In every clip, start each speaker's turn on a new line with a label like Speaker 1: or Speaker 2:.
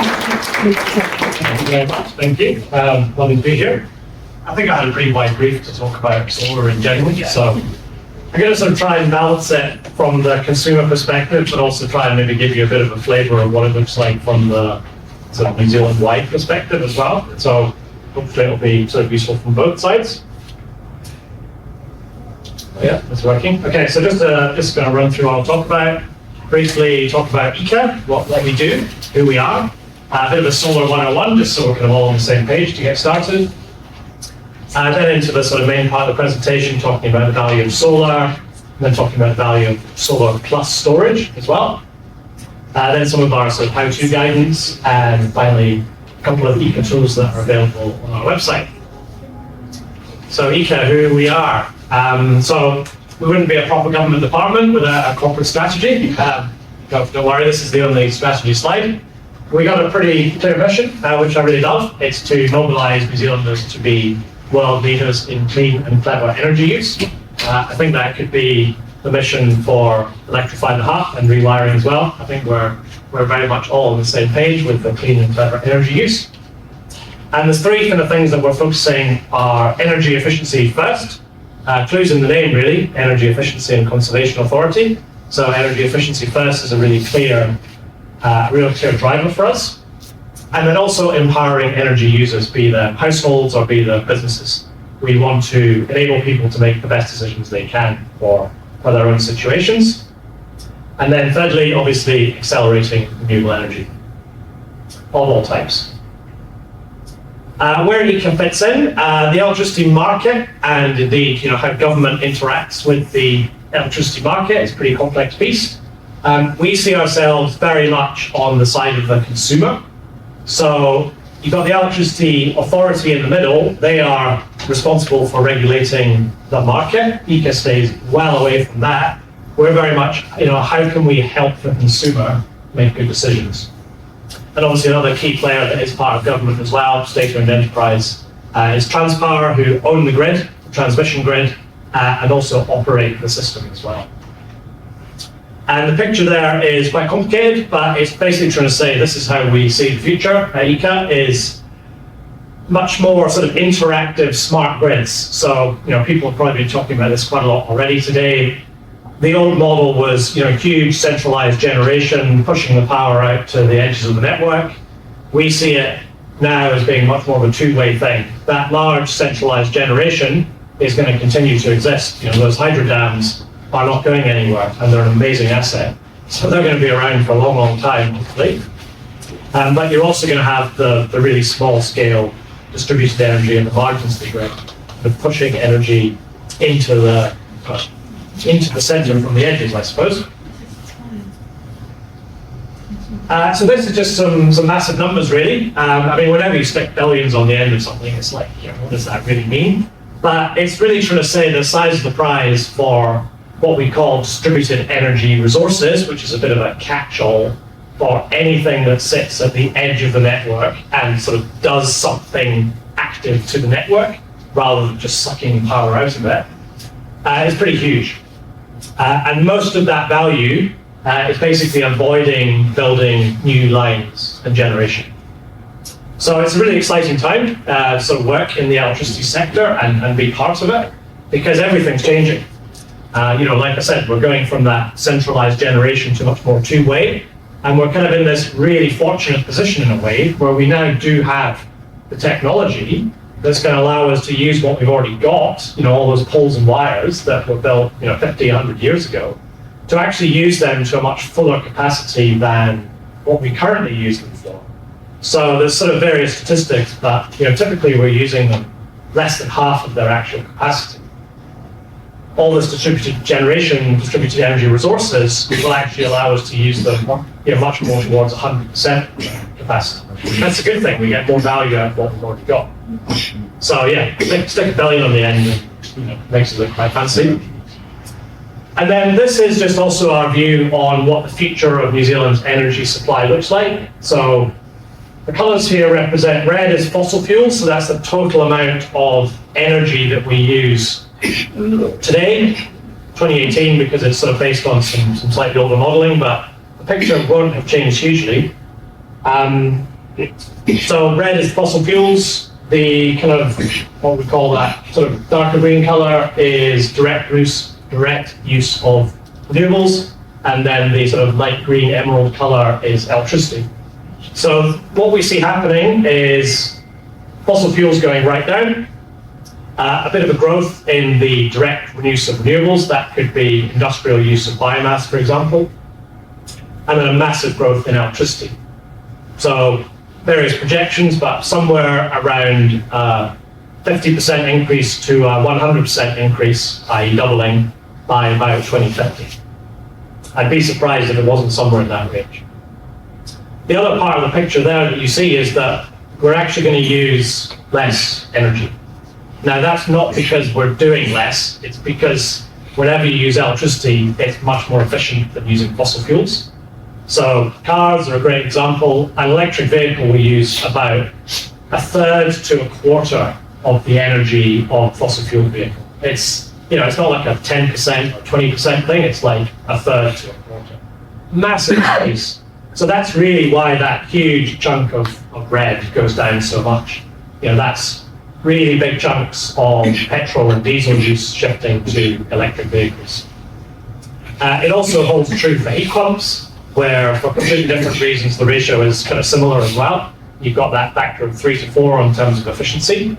Speaker 1: Thank you very much. Thank you. Lovely to be here. I think I had a pretty wide brief to talk about solar in general, so I'm going to sort of try and balance it from the consumer perspective, but also try and maybe give you a bit of a flavour of what it looks like from the sort of New Zealand-wide perspective as well. So hopefully it'll be sort of useful from both sides. Oh, yeah, it's working. Okay, so just going to run through what I'll talk about. Briefly talk about EECA, what we do, who we are. A bit of a solar 101, just so we're kind of all on the same page to get started. Then into the sort of main part of the presentation, talking about the value of solar, and then talking about the value of solar plus storage as well. Then some of our sort of how-to guidance, and finally a couple of EECA tools that are available on our website. So EECA, who we are. So we wouldn't be a proper government department without a corporate strategy. Don't worry, this is the only strategy slide. We got a pretty clear mission, which I really love. It's to mobilise New Zealanders to be world leaders in clean and clever energy use. I think that could be the mission for Electrify the Hutt and rewiring as well. I think we're very much all on the same page with the clean and clever energy use. And there's three kind of things that we're focusing are energy efficiency first. Clues in the name really, energy efficiency and conservation authority. So energy efficiency first is a really clear real clear driver for us. And then also empowering energy users, be the households or be the businesses. We want to enable people to make the best decisions they can for their own situations. And then thirdly, obviously, accelerating renewable energy of all types. Where EECA fits in, the electricity market, and indeed, how government interacts with the electricity market is a pretty complex piece. We see ourselves very much on the side of the consumer. So you've got the electricity authority in the middle. They are responsible for regulating the market. EECA stays well away from that. We're very much, how can we help the consumer make good decisions? And obviously another key player that is part of government as well, state-owned enterprise, is Transpower, who own the grid, the transmission grid, and also operate the system as well. And the picture there is quite complicated, but it's basically trying to say this is how we see the future. EECA is much more sort of interactive smart grids. So, people have probably been talking about this quite a lot already today. The old model was, huge centralized generation, pushing the power out to the edges of the network. We see it now as being much more of a two-way thing. That large centralized generation is going to continue to exist. Those hydro dams are not going anywhere, and they're an amazing asset. So they're going to be around for a long, long time, hopefully. But you're also going to have the really small-scale distributed energy and the margins of the grid, pushing energy into the center from the edges, I suppose. So this is just some massive numbers, really. Whenever you stick billions on the end of something, it's like, what does that really mean? But it's really trying to say the size of the prize for what we call distributed energy resources, which is a bit of a catch-all for anything that sits at the edge of the network and sort of does something active to the network rather than just sucking power out of it, is pretty huge. And most of that value is basically avoiding building new lines and generation. So it's a really exciting time to sort of work in the electricity sector and be part of it, because everything's changing. Like I said, we're going from that centralized generation to much more two-way, and we're kind of in this really fortunate position in a way where we now do have the technology that's going to allow us to use what we've already got, all those poles and wires that were built 50, 100 years ago, to actually use them to a much fuller capacity than what we currently use them for. So there's sort of various statistics, but typically we're using them less than half of their actual capacity. All this distributed generation, distributed energy resources will actually allow us to use them much more towards 100% capacity. That's a good thing. We get more value out of what we've already got. So yeah, stick a billion on the end and makes it look quite fancy. And then this is just also our view on what the future of New Zealand's energy supply looks like. So the colours here represent, red is fossil fuels, so that's the total amount of energy that we use today, 2018, because it's sort of based on some slightly older modelling, but the picture won't have changed hugely. So red is fossil fuels. The kind of, what we call that sort of darker green color is direct use of renewables. And then the sort of light green emerald color is electricity. So what we see happening is fossil fuels going right down, a bit of a growth in the direct use of renewables. That could be industrial use of biomass, for example, and then a massive growth in electricity. So various projections, but somewhere around 50% increase to 100% increase, i.e. doubling, by about 2050. I'd be surprised if it wasn't somewhere in that range. The other part of the picture there that you see is that we're actually going to use less energy. Now that's not because we're doing less, it's because whenever you use electricity, it's much more efficient than using fossil fuels. So cars are a great example. An electric vehicle will use about a third to a quarter of the energy of fossil fuel vehicle. It's not like a 10% or 20% thing, it's like a third to a quarter. Massive increase. So that's really why that huge chunk of red goes down so much. That's really big chunks of petrol and diesel use shifting to electric vehicles. It also holds true for heat pumps, where for completely different reasons the ratio is kind of similar as well. You've got that factor of 3 to 4 in terms of efficiency.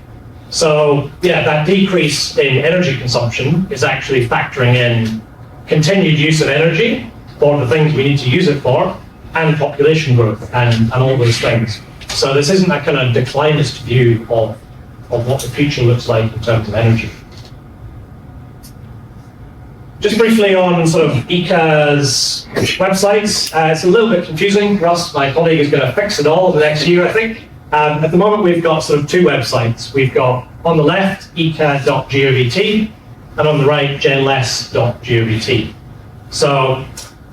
Speaker 1: So that decrease in energy consumption is actually factoring in continued use of energy for the things we need to use it for, and population growth and all those things. So this isn't a kind of declinist view of what the future looks like in terms of energy. Just briefly on sort of EECA's websites, it's a little bit confusing. Russ, my colleague, is going to fix it all in the next year, I think. At the moment, we've got sort of two websites. We've got, on the left, eeca.govt, and on the right, genless.govt. So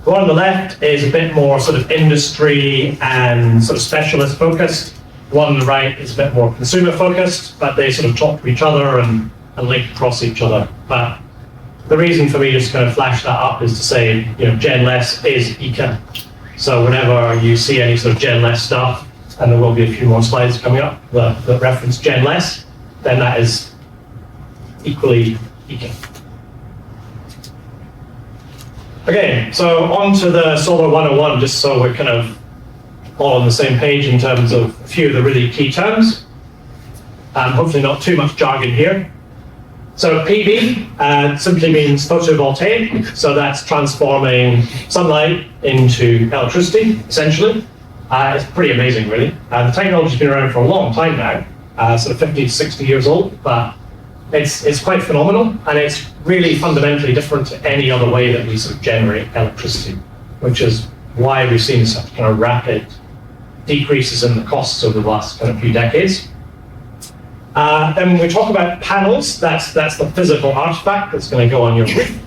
Speaker 1: the one on the left is a bit more sort of industry and sort of specialist focused. The one on the right is a bit more consumer focused, but they sort of talk to each other and link across each other. But the reason for me to just kind of flash that up is to say, genless is EECA. So whenever you see any sort of genless stuff, and there will be a few more slides coming up that reference genless, then that is equally EECA. Okay, so on to the Solar 101, just so we're kind of all on the same page in terms of a few of the really key terms. Hopefully not too much jargon here. So PV simply means photovoltaic, so that's transforming sunlight into electricity, essentially. It's pretty amazing, really. The technology's been around for a long time now, sort of 50 to 60 years old, but it's quite phenomenal, and it's really fundamentally different to any other way that we sort of generate electricity, which is why we've seen such kind of rapid decreases in the costs over the last kind of few decades. Then when we talk about panels, that's the physical artifact that's going to go on your roof.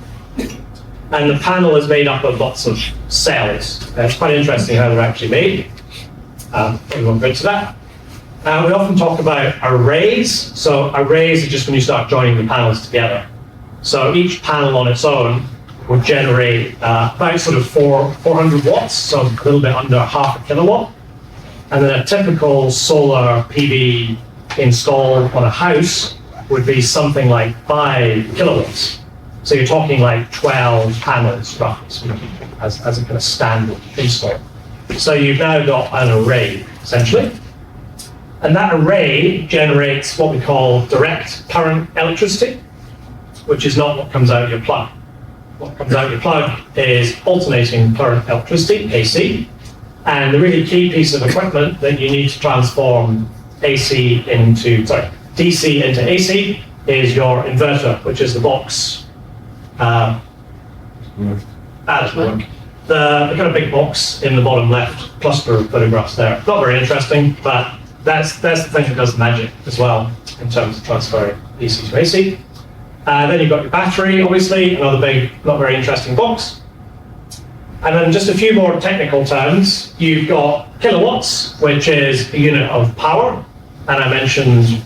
Speaker 1: And the panel is made up of lots of cells. It's quite interesting how they're actually made. We won't go into that. We often talk about arrays. So arrays are just when you start joining the panels together. So each panel on its own would generate about sort of 400 watts, so a little bit under half a kilowatt. And then a typical solar PV install on a house would be something like 5 kilowatts. So you're talking like 12 panels, roughly speaking, as a kind of standard install. So you've now got an array, essentially. And that array generates what we call direct current electricity, which is not what comes out of your plug. What comes out of your plug is alternating current electricity, AC. And the really key piece of equipment that you need to transform DC into AC is your inverter, which is the box. The kind of big box in the bottom left cluster of photographs there. Not very interesting, but that's the thing that does the magic as well in terms of transferring DC to AC. Then you've got your battery, obviously, another big, not very interesting box. And then just a few more technical terms. You've got kilowatts, which is a unit of power. And I mentioned,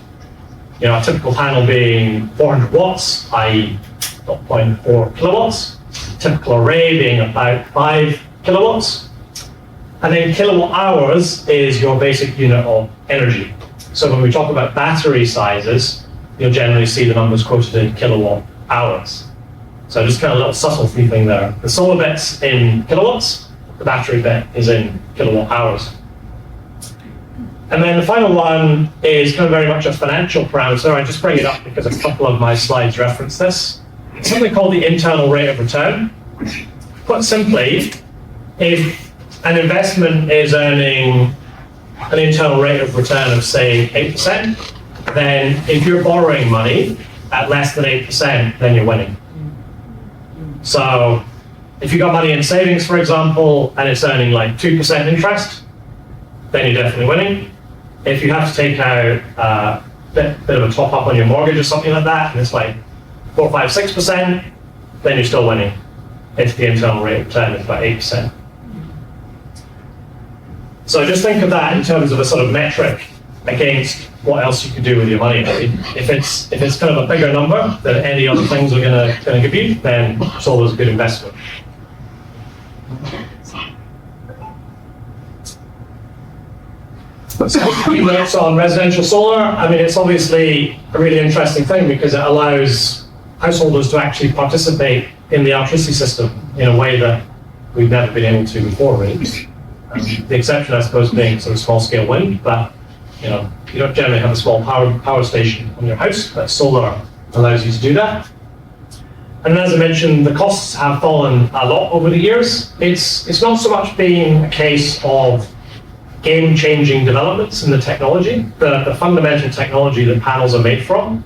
Speaker 1: a typical panel being 400 watts, i.e. 0.4 kilowatts. Typical array being about 5 kilowatts. And then kilowatt hours is your basic unit of energy. So when we talk about battery sizes, you'll generally see the numbers quoted in kilowatt hours. So just kind of a little subtlety thing there. The solar bit's in kilowatts, the battery bit is in kilowatt hours. And then the final one is kind of very much a financial parameter. I just bring it up because a couple of my slides reference this. It's something called the internal rate of return. Put simply, if an investment is earning an internal rate of return of, say, 8%, then if you're borrowing money at less than 8%, then you're winning. So if you got money in savings, for example, and it's earning like 2% interest, then you're definitely winning. If you have to take out a bit of a top up on your mortgage or something like that, and it's like 4, 5, 6%, then you're still winning if the internal rate of return is about 8%. So just think of that in terms of a sort of metric against what else you can do with your money. If it's kind of a bigger number than any other things are gonna give you, then it's always a good investment. So notes on residential solar. I mean, it's obviously a really interesting thing because it allows householders to actually participate in the electricity system in a way that we've never been able to before, really. The exception, I suppose, being sort of small-scale wind, but you don't generally have a small power station on your house, but solar allows you to do that. And as I mentioned, the costs have fallen a lot over the years. It's not so much being a case of game-changing developments in the technology. The fundamental technology that panels are made from,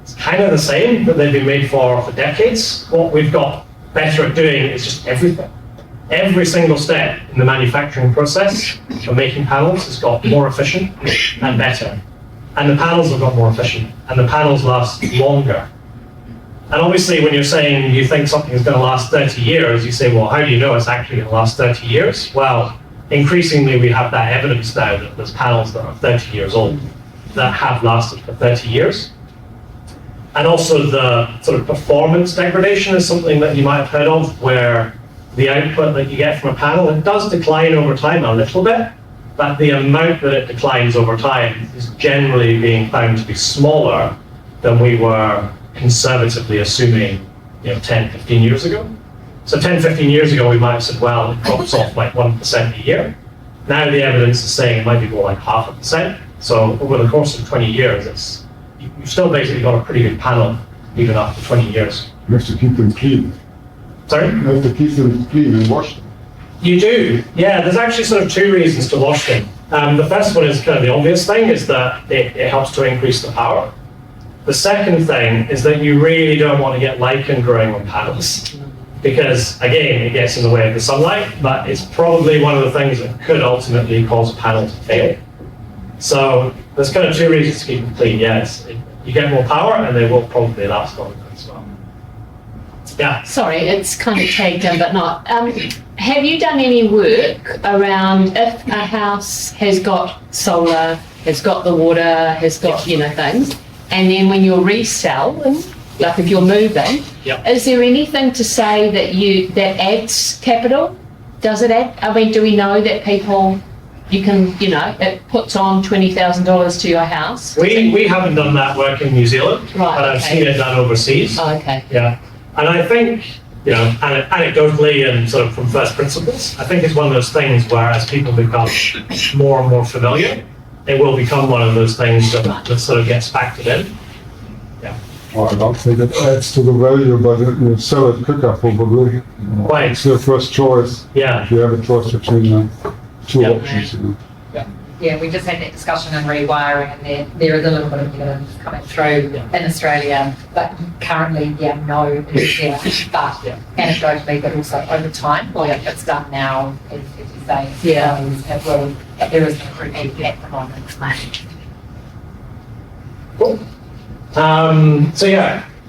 Speaker 1: it's kind of the same that they've been made for decades. What we've got better at doing is just everything. Every single step in the manufacturing process of making panels has got more efficient and better. And the panels have got more efficient, and the panels last longer. And obviously, when you're saying you think something is going to last 30 years, you say, well, how do you know it's actually going to last 30 years? Well, increasingly, we have that evidence now that there's panels that are 30 years old that have lasted for 30 years. And also the sort of performance degradation is something that you might have heard of, where the output that you get from a panel, it does decline over time a little bit, but the amount that it declines over time is generally being found to be smaller than we were conservatively assuming 10, 15 years ago. So 10, 15 years ago, we might have said, well, it drops off like 1% a year. Now the evidence is saying it might be more like 0.5%. So over the course of 20 years, you've still basically got a pretty good panel, even after 20 years.
Speaker 2: You have to keep them clean.
Speaker 1: Sorry?
Speaker 2: You have to keep them clean and wash them.
Speaker 1: You do, yeah. There's actually sort of two reasons to wash them. The first one is kind of the obvious thing, is that it helps to increase the power. The second thing is that you really don't want to get lichen growing on panels, because again, it gets in the way of the sunlight, but it's probably one of the things that could ultimately cause a panel to fail. So there's kind of two reasons to keep them clean. Yes, you get more power, and they will probably last longer as well. Yeah.
Speaker 3: Sorry, it's kind of tagged in, but not. Have you done any work around if a house has got solar, has got the water, has got things, and then when you're reselling, like if you're moving, is there anything to say that adds capital? Does it add? I mean, do we know that people? You can, it puts on $20,000 to your house.
Speaker 1: We haven't done that work in New Zealand,
Speaker 3: right,
Speaker 1: but I've seen it done overseas.
Speaker 3: Oh, okay.
Speaker 1: Yeah, and I think, anecdotally and sort of from first principles, I think it's one of those things where as people become more and more familiar, it will become one of those things that sort of gets factored in. Yeah.
Speaker 2: Well, I don't think it adds to the value, but you sell it quicker probably.
Speaker 1: Right.
Speaker 2: It's your first choice.
Speaker 1: Yeah.
Speaker 2: If you have a choice between two options.
Speaker 4: Yeah, we just had that discussion on rewiring, and there is a little bit of evidence coming through in Australia, but currently, no, it's there, but anecdotally, but also over time, if it's done now, as you say, it will, but there is an improvement at the moment.
Speaker 1: Cool.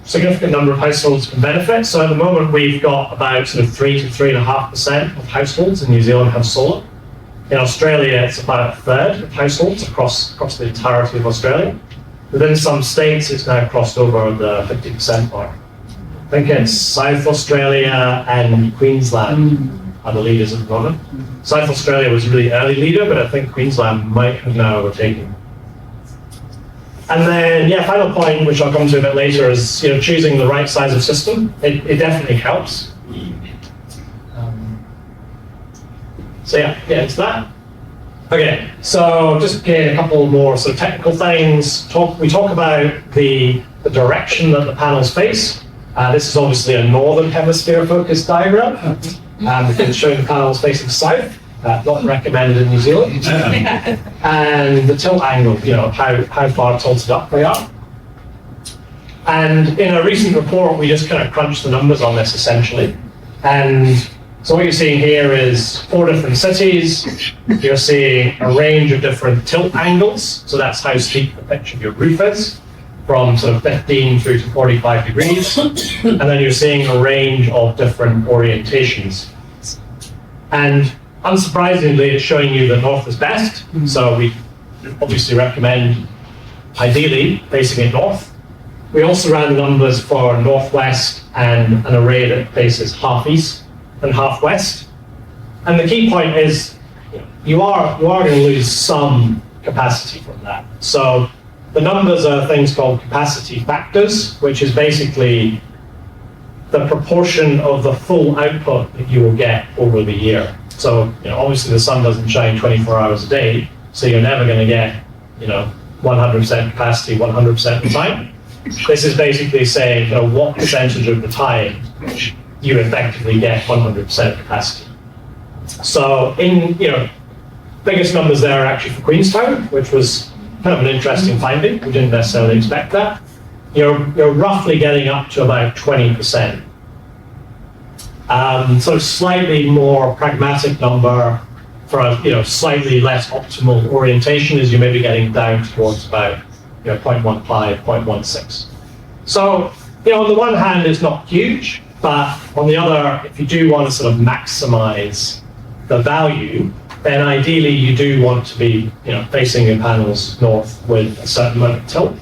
Speaker 1: Significant number of households can benefit. So at the moment, we've got about sort of 3 to 3.5% of households in New Zealand have solar. In Australia, it's about a third of households across the entirety of Australia. Within some states, it's now crossed over the 50% mark. I think it's South Australia and Queensland are the leaders at the moment. South Australia was a really early leader, but I think Queensland might have now overtaken. And then, yeah, final point, which I'll come to a bit later, is choosing the right size of system. It definitely helps. So yeah, get into that. Okay, so just again, a couple more sort of technical things. We talk about the direction that the panels face. This is obviously a northern hemisphere focused diagram. It's showing the panels facing south. Not recommended in New Zealand. And the tilt angle, how far tilted up they are. And in a recent report, we just kind of crunched the numbers on this essentially. And so what you're seeing here is 4 different cities. You're seeing a range of different tilt angles. So that's how steep the pitch of your roof is, from sort of 15 through to 45 degrees. And then you're seeing a range of different orientations. And unsurprisingly, it's showing you that north is best. So we obviously recommend, ideally, facing it north. We also ran the numbers for northwest and an array that faces half east and half west. And the key point is you are going to lose some capacity from that. So the numbers are things called capacity factors, which is basically the proportion of the full output that you will get over the year. So obviously the sun doesn't shine 24 hours a day, so you're never going to get 100% capacity 100% of the time. This is basically saying what percentage of the time you effectively get 100% capacity. So biggest numbers there are actually for Queenstown, which was kind of an interesting finding. We didn't necessarily expect that. You're roughly getting up to about 20%. So slightly more pragmatic number for a slightly less optimal orientation is you may be getting down towards about 0.15, 0.16. So on the one hand it's not huge, but on the other, if you do want to sort of maximize the value, then ideally you do want to be facing your panels north with a certain amount of tilt.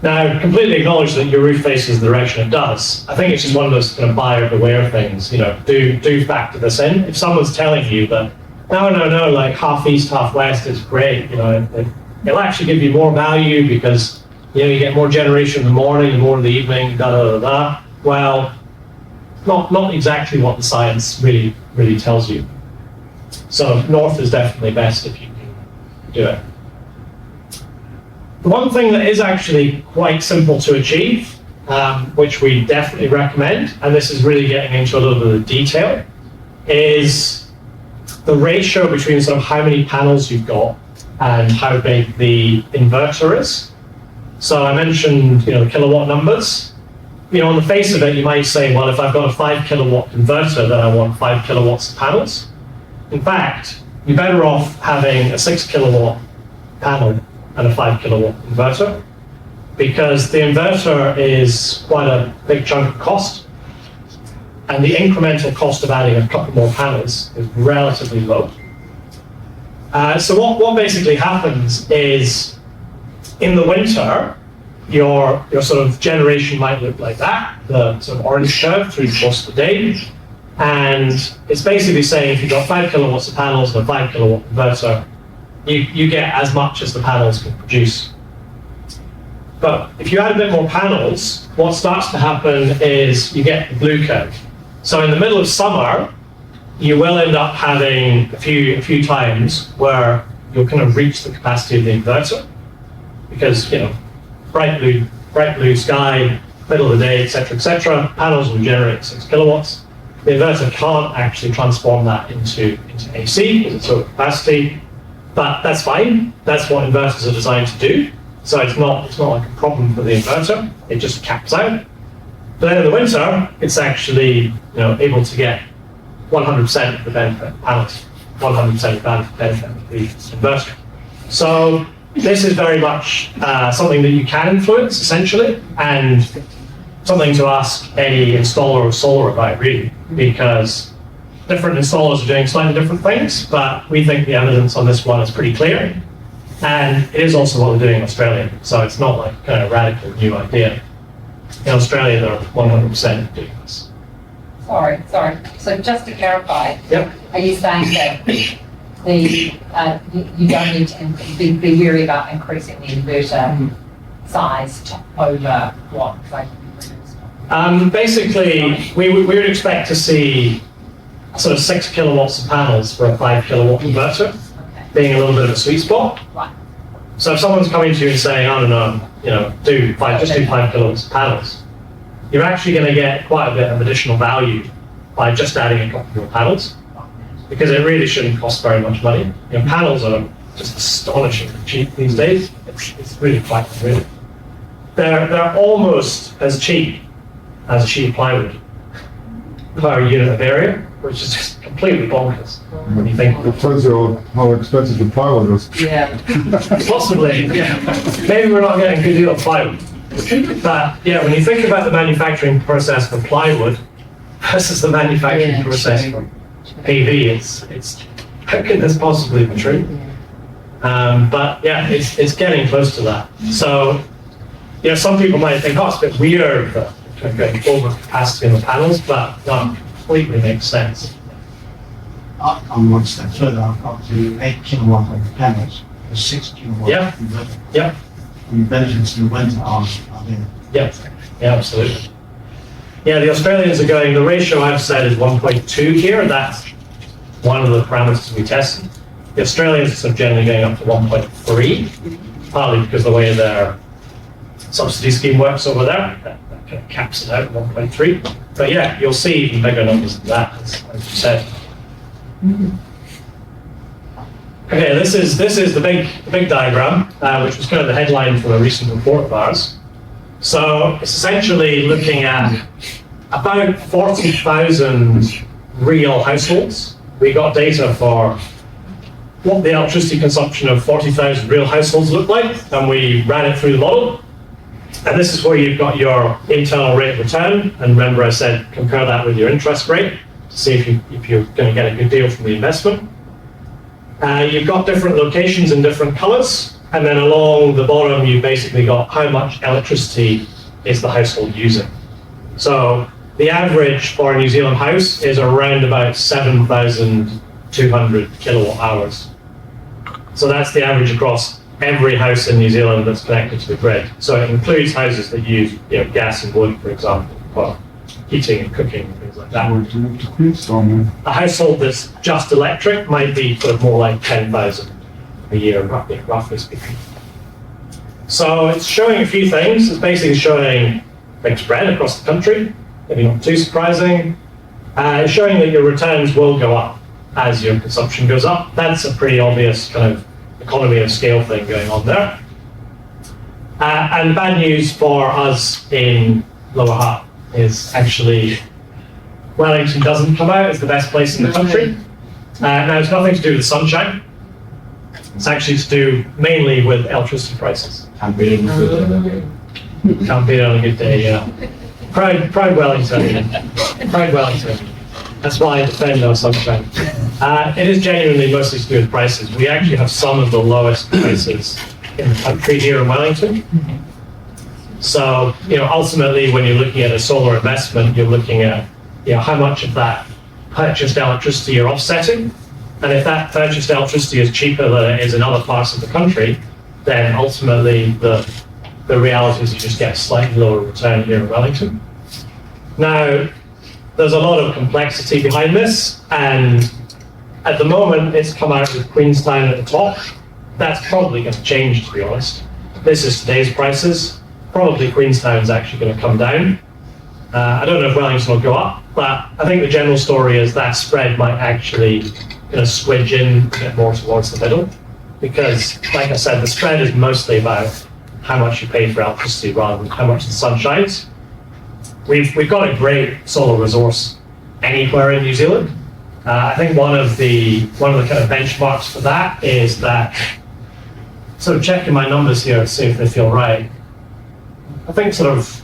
Speaker 1: Now, completely acknowledge that your roof faces the direction it does. I think it's just one of those kind of buyer beware things. Do factor this in. If someone's telling you that no, like half east, half west is great, it'll actually give you more value because you get more generation in the morning and more in the evening, da da da da. Well, not exactly what the science really tells you. So north is definitely best if you can do it. The one thing that is actually quite simple to achieve, which we definitely recommend, and this is really getting into a little bit of detail, is the ratio between sort of how many panels you've got and how big the inverter is. So I mentioned the kilowatt numbers. On the face of it, you might say, well, if I've got a 5 kilowatt inverter, then I want 5 kilowatts of panels. In fact, you're better off having a 6 kilowatt panel and a 5 kilowatt inverter, because the inverter is quite a big chunk of cost, and the incremental cost of adding a couple more panels is relatively low. So what basically happens is, in the winter, your sort of generation might look like that, the sort of orange curve through the course of the day, and it's basically saying if you've got 5 kilowatts of panels and a 5 kilowatt inverter, you get as much as the panels can produce. But if you add a bit more panels, what starts to happen is you get the blue curve. So in the middle of summer, you will end up having a few times where you'll kind of reach the capacity of the inverter, because bright blue sky, middle of the day, etc., panels will generate 6 kilowatts. The inverter can't actually transform that into AC because it's over capacity. But that's fine. That's what inverters are designed to do. So it's not like a problem for the inverter. It just caps out. But then in the winter, it's actually able to get 100% of the benefit of panels, 100% of the benefit of the inverter. So this is very much something that you can influence essentially, and something to ask any installer of solar about really, because different installers are doing slightly different things, but we think the evidence on this one is pretty clear. And it is also what they're doing in Australia, so it's not like kind of radical new idea. In Australia, they're 100% doing this.
Speaker 4: sorry. So just to clarify,
Speaker 1: Yep.
Speaker 4: are you saying that you don't need to be wary about increasing the inverter size to over what? Like,
Speaker 1: Basically, we would expect to see sort of 6 kilowatts of panels for a 5 kilowatt inverter,
Speaker 4: okay,
Speaker 1: being a little bit of a sweet spot.
Speaker 4: right.
Speaker 1: So if someone's coming to you and saying, I don't know, do 5 kilowatts of panels, you're actually going to get quite a bit of additional value by just adding a couple more panels, because it really shouldn't cost very much money. Panels are just astonishingly cheap these days. It's really quite good. They're almost as cheap as a sheet of plywood per unit of area, which is just completely bonkers when you think.
Speaker 2: It tells you how expensive the plywood is.
Speaker 3: Yeah.
Speaker 1: Possibly, yeah. Maybe we're not getting a good deal of plywood. But yeah, when you think about the manufacturing process for plywood versus the manufacturing
Speaker 3: Yeah,
Speaker 1: process
Speaker 3: true.
Speaker 1: for PV, it's how can this possibly be true? But yeah, it's getting close to that. So, some people might think, oh, it's a bit weird that we're getting over capacity in the panels, but no, completely makes sense.
Speaker 5: I'm one step further, I've got to 8 kilowatt of panels, a 6 kilowatt
Speaker 1: Yeah.
Speaker 5: inverter.
Speaker 1: Yep.
Speaker 5: The benefits in the winter are there.
Speaker 1: Yep. Yeah, absolutely. Yeah, the Australians are going, the ratio I've said is 1.2 here. That's one of the parameters we tested. The Australians are sort of generally going up to 1.3, partly because of the way their subsidy scheme works over there. That kind of caps it out at 1.3. But yeah, you'll see even bigger numbers than that, as you said. Okay, this is the big diagram, which was kind of the headline for a recent report of ours. So it's essentially looking at about 40,000 real households. We got data for what the electricity consumption of 40,000 real households looked like, and we ran it through the model. And this is where you've got your internal rate of return. And remember, I said compare that with your interest rate to see if you're going to get a good deal from the investment. You've got different locations in different colours, and then along the bottom you've basically got how much electricity is the household using. So the average for a New Zealand house is around about 7,200 kilowatt hours. So that's the average across every house in New Zealand that's connected to the grid. So it includes houses that use gas and wood, for example, for heating and cooking and things like that.
Speaker 2: Or to move to Queenstown,
Speaker 1: A household that's just electric might be sort of more like 10,000 a year, roughly speaking. So it's showing a few things. It's basically showing big spread across the country, maybe not too surprising. It's showing that your returns will go up as your consumption goes up. That's a pretty obvious kind of economy of scale thing going on there. And bad news for us in Lower Hutt is actually Wellington doesn't come out as the best place in the country. Now, it's nothing to do with the sunshine. It's actually to do mainly with electricity prices.
Speaker 5: Can't be able to.
Speaker 1: Can't beat it on a good day, yeah. Proud Wellington. Proud Wellington. That's why I defend our sunshine. It is genuinely mostly to do with prices. We actually have some of the lowest prices in the country here in Wellington. So, ultimately, when you're looking at a solar investment, you're looking at, how much of that purchased electricity you're offsetting. And if that purchased electricity is cheaper than it is in other parts of the country, then ultimately the reality is you just get a slightly lower return here in Wellington. Now, there's a lot of complexity behind this, and at the moment it's come out with Queenstown at the top. That's probably going to change, to be honest. This is today's prices. Probably Queenstown's actually going to come down. I don't know if Wellington will go up, but I think the general story is that spread might actually squidge in a bit more towards the middle, because, like I said, the spread is mostly about how much you pay for electricity rather than how much the sun shines. We've got a great solar resource anywhere in New Zealand. I think one of the kind of benchmarks for that is that, sort of checking my numbers here to see if they feel right. I think sort of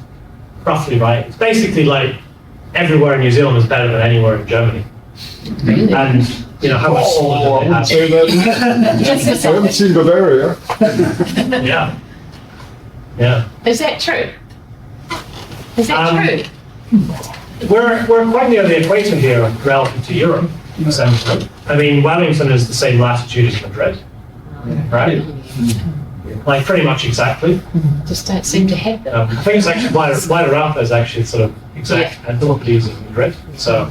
Speaker 1: roughly right. It's basically like everywhere in New Zealand is better than anywhere in Germany.
Speaker 3: Really?
Speaker 1: And how much solar do
Speaker 2: I
Speaker 1: they
Speaker 2: would
Speaker 1: have?
Speaker 2: say that. I haven't seen Bavaria.
Speaker 1: Yeah. Yeah.
Speaker 3: Is that true? Is that
Speaker 1: Um,
Speaker 3: true?
Speaker 1: We're quite near the equator here relative to Europe, essentially. I mean, Wellington is the same latitude as Madrid, right? Like pretty much exactly.
Speaker 3: Just don't seem to have them.
Speaker 1: I think it's actually Waitarapa is actually sort of exact antipodes of Madrid. So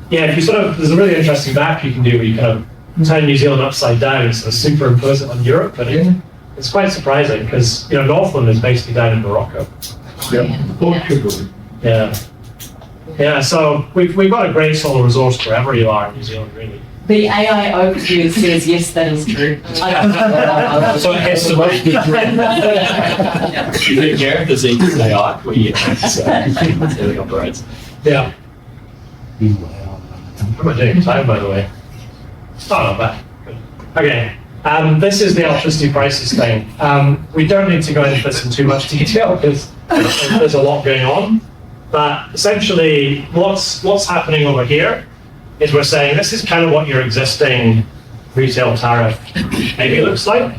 Speaker 1: yeah, if you sort of, there's a really interesting map you can do where you kind of turn New Zealand upside down and sort of superimpose it on Europe, but it's quite surprising because Northland is basically down in Morocco.
Speaker 2: Portugal.
Speaker 1: Yeah. Yeah, so we've got a great solar resource wherever you are in New Zealand, really.
Speaker 6: The AI overview says yes, that is true.
Speaker 1: So it gets the most.
Speaker 7: You think Gareth is equal AI? Well, yeah, that's how it operates.
Speaker 1: Yeah. What am I doing? Time, by the way. Oh, not bad. Good. Okay. This is the electricity prices thing. We don't need to go into this in too much detail because there's a lot going on. But essentially, what's happening over here is we're saying this is kind of what your existing retail tariff maybe looks like.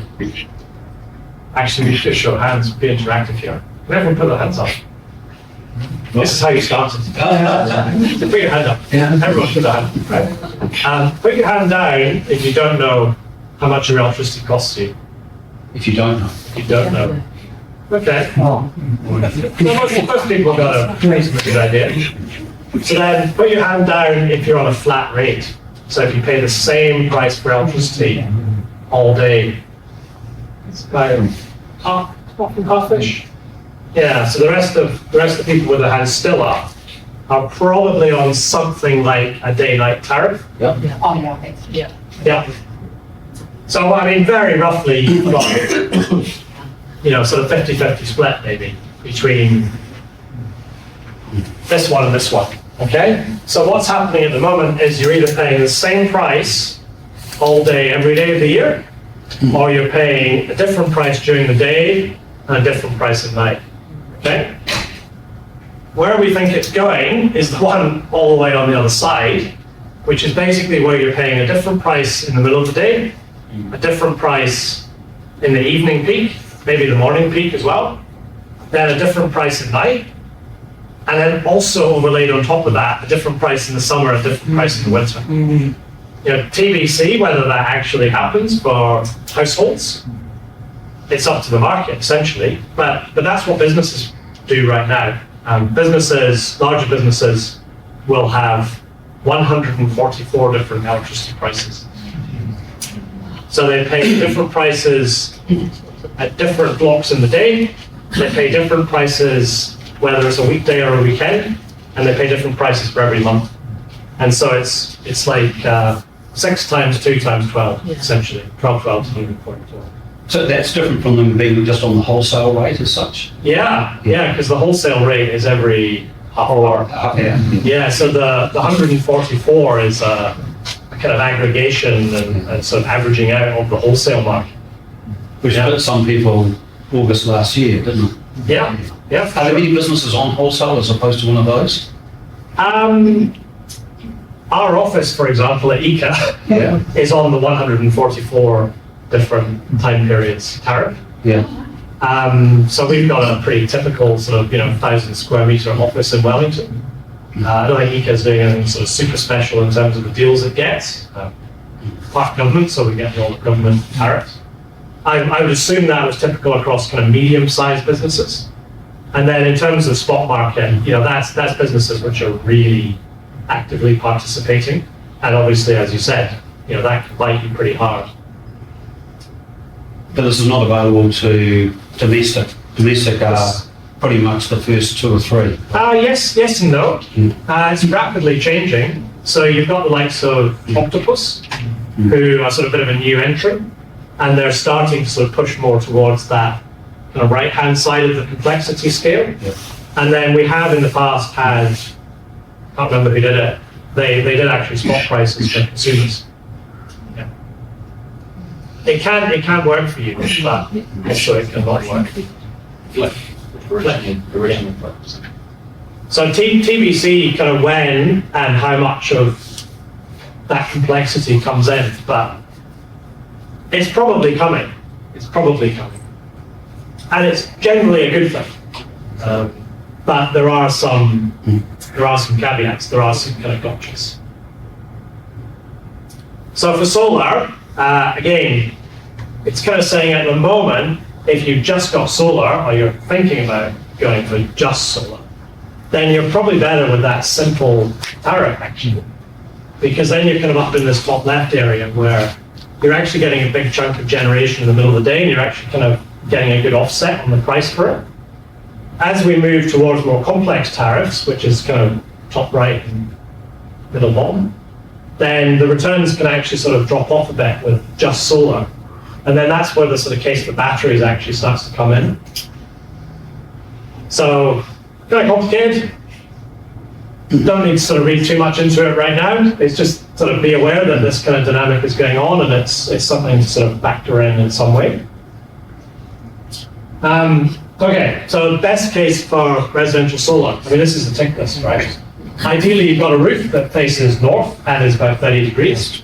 Speaker 1: Actually, we should show hands, be interactive here. Can everyone put their hands up? This is how you started. Put your hand up. Everyone put their hand up. Put your hand down if you don't know how much your electricity costs you.
Speaker 7: If you don't know.
Speaker 1: If you don't know. Okay. Well, most people got a reasonably good idea. So then put your hand down if you're on a flat rate. So if you pay the same price for electricity all day, it's about half-ish. Yeah, so the rest of the people with their hands still up are probably on something like a day-night tariff.
Speaker 4: Oh, yeah, thanks. Yeah.
Speaker 1: Yeah. So, I mean, very roughly, you've got, sort of 50-50 split maybe between this one and this one, okay? So what's happening at the moment is you're either paying the same price all day, every day of the year, or you're paying a different price during the day and a different price at night, okay? Where we think it's going is the one all the way on the other side, which is basically where you're paying a different price in the middle of the day, a different price in the evening peak, maybe the morning peak as well, then a different price at night, and then also overlaid on top of that, a different price in the summer, a different price in the winter. TBC, whether that actually happens for households, it's up to the market essentially, but that's what businesses do right now. Larger businesses will have 144 different electricity prices. So they pay different prices at different blocks in the day, they pay different prices whether it's a weekday or a weekend, and they pay different prices for every month. And so it's like 6 times 2 times 12, essentially. 12, 12 to 144.
Speaker 7: So that's different from them being just on the wholesale rate as such?
Speaker 1: Yeah, because the wholesale rate is every half hour. Yeah, so the 144 is a kind of aggregation and sort of averaging out of the wholesale market.
Speaker 7: Which hit some people August last year, didn't it?
Speaker 1: Yeah.
Speaker 7: Are there many businesses on wholesale as opposed to one of those?
Speaker 1: Our office, for example, at EECA is on the 144 different time periods tariff.
Speaker 7: Yeah.
Speaker 1: So we've got a pretty typical sort of 1,000 square meter office in Wellington. I don't think EECA is doing anything sort of super special in terms of the deals it gets. Part government, so we get all the government tariffs. I would assume that was typical across kind of medium-sized businesses. And then in terms of spot market, that's businesses which are really actively participating. And obviously, as you said, that can bite you pretty hard.
Speaker 7: But this is not available to domestic. Domestic are pretty much the first 2 or 3.
Speaker 1: Yes and no. It's rapidly changing. So you've got the likes of Octopus, who are sort of a bit of a new entrant, and they're starting to sort of push more towards that kind of right-hand side of the complexity scale.
Speaker 7: Yeah.
Speaker 1: And then we have in the past had, I can't remember who did it, they did actually spot prices for consumers. Yeah. It can work for you, but also it can not work. So TBC kind of when and how much of that complexity comes in, but it's probably coming. It's probably coming. And it's generally a good thing. But there are some there are some caveats, there are some kind of gotchas. So for solar, again, it's kind of saying at the moment, if you've just got solar, or you're thinking about going for just solar, then you're probably better with that simple tariff actually. Because then you're kind of up in this top left area where you're actually getting a big chunk of generation in the middle of the day, and you're actually kind of getting a good offset on the price for it. As we move towards more complex tariffs, which is kind of top right and middle bottom, then the returns can actually sort of drop off a bit with just solar. And then that's where the sort of case for batteries actually starts to come in. So, kind of complicated. Don't need to sort of read too much into it right now. It's just sort of be aware that this kind of dynamic is going on, and it's something to sort of factor in some way. Okay, so best case for residential solar. I mean, this is a tick list, right? Ideally, you've got a roof that faces north and is about 30 degrees.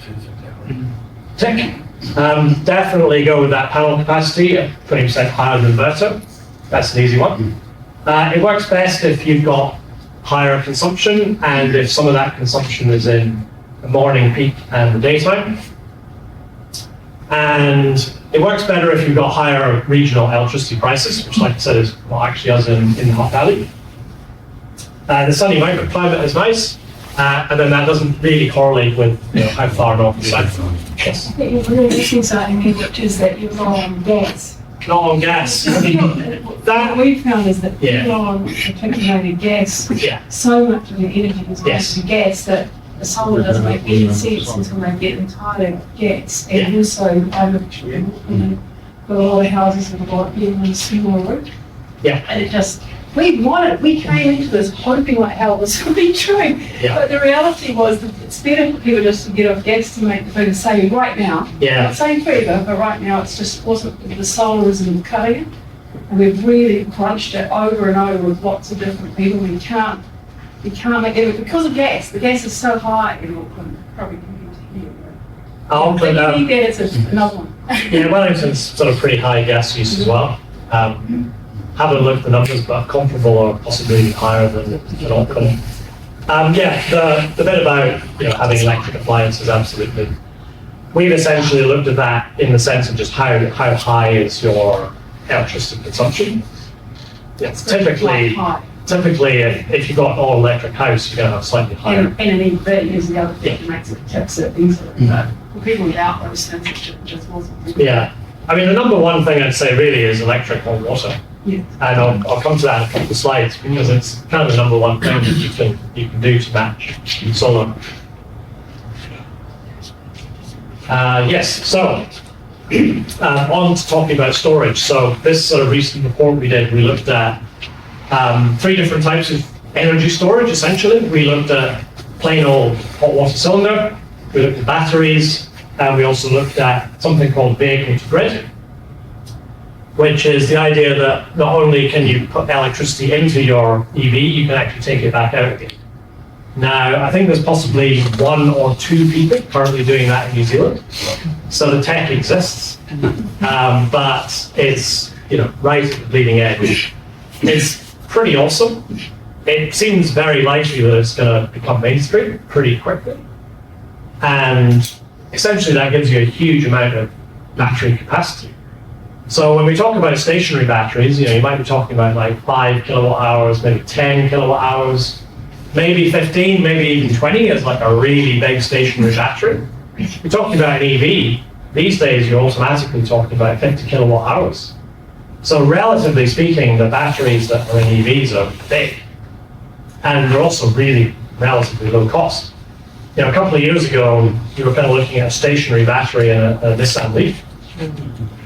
Speaker 1: Tick. Definitely go with that panel capacity at 20% higher than inverter. That's an easy one. It works best if you've got higher consumption, and if some of that consumption is in the morning peak and the daytime. And it works better if you've got higher regional electricity prices, which, like I said, is what actually us in the Hutt Valley. The sunny microclimate is nice, and then that doesn't really correlate with how far north and south. Yes.
Speaker 8: You're really missing something here, which is that you're low on gas.
Speaker 1: Not on gas.
Speaker 8: What we found is that
Speaker 1: Yeah.
Speaker 8: people on particularly gas,
Speaker 1: Yeah.
Speaker 8: so much of the energy is going
Speaker 1: Yes.
Speaker 8: to gas that the solar doesn't make any sense until they get entirely off gas. And
Speaker 1: Yeah.
Speaker 8: also, with all the houses that have got even a smaller roof.
Speaker 1: Yeah.
Speaker 8: And it just, we came into this hoping like hell this would be true.
Speaker 1: Yeah.
Speaker 8: But the reality was that it's better for people just to get off gas to make the bigger saving right now.
Speaker 1: Yeah.
Speaker 8: Not saying forever, but right now it's just wasn't, the solar isn't cutting it. And we've really crunched it over and over with lots of different people. You can't make it because of gas. The gas is so high in Auckland, probably continue.
Speaker 1: Auckland,
Speaker 8: But you think that it's another one.
Speaker 1: yeah, Wellington's sort of pretty high gas use as well. Haven't looked at the numbers, but comparable or possibly even higher than Auckland. Yeah, the bit about having electric appliances, absolutely. We've essentially looked at that in the sense of just how high is your electricity consumption. It's typically if you've got an all electric house, you're going to have slightly higher.
Speaker 8: And an EV is the other thing that makes it tips it easily. But for people without those things, it just wasn't.
Speaker 1: Yeah, I mean the number one thing I'd say really is electric hot water.
Speaker 8: Yeah.
Speaker 1: And I'll come to that in a couple of slides because it's kind of the number one thing that you can do to match solar. Yes, so on to talking about storage. So this sort of recent report we did, we looked at 3 different types of energy storage. Essentially, we looked at plain old hot water cylinder, we looked at batteries, and we also looked at something called vehicle to grid, which is the idea that not only can you put electricity into your EV, you can actually take it back out again. Now, I think there's possibly 1 or 2 people currently doing that in New Zealand. So the tech exists, but it's right at the bleeding edge. It's pretty awesome. It seems very likely that it's going to become mainstream pretty quickly. And essentially that gives you a huge amount of battery capacity. So when we talk about stationary batteries, you might be talking about like 5 kilowatt hours, maybe 10 kilowatt hours, maybe 15, maybe even 20 as like a really big stationary battery. You're talking about an EV, these days you're automatically talking about 50 kilowatt hours. So relatively speaking, the batteries that are in EVs are big. And they're also really relatively low cost. A couple of years ago, you were kind of looking at a stationary battery in a Nissan Leaf.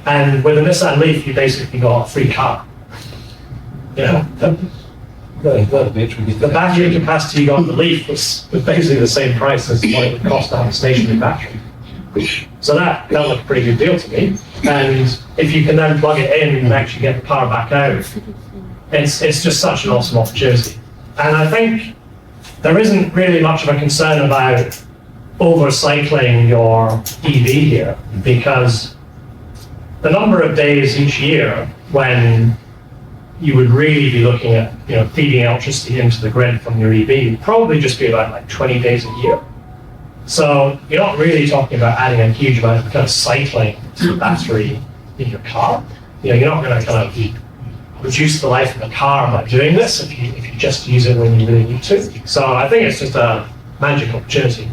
Speaker 1: And with a Nissan Leaf, you basically got a free car. The battery capacity you got in the Leaf was basically the same price as what it would cost to have a stationary battery. So that looked a pretty good deal to me. And if you can then plug it in and actually get the power back out, it's just such an awesome opportunity. And I think there isn't really much of a concern about overcycling your EV here, because the number of days each year when you would really be looking at, feeding electricity into the grid from your EV would probably just be about like 20 days a year. So you're not really talking about adding a huge amount of kind of cycling to the battery in your car. You're not going to kind of reduce the life of the car by doing this if you just use it when you really need to. So I think it's just a magic opportunity.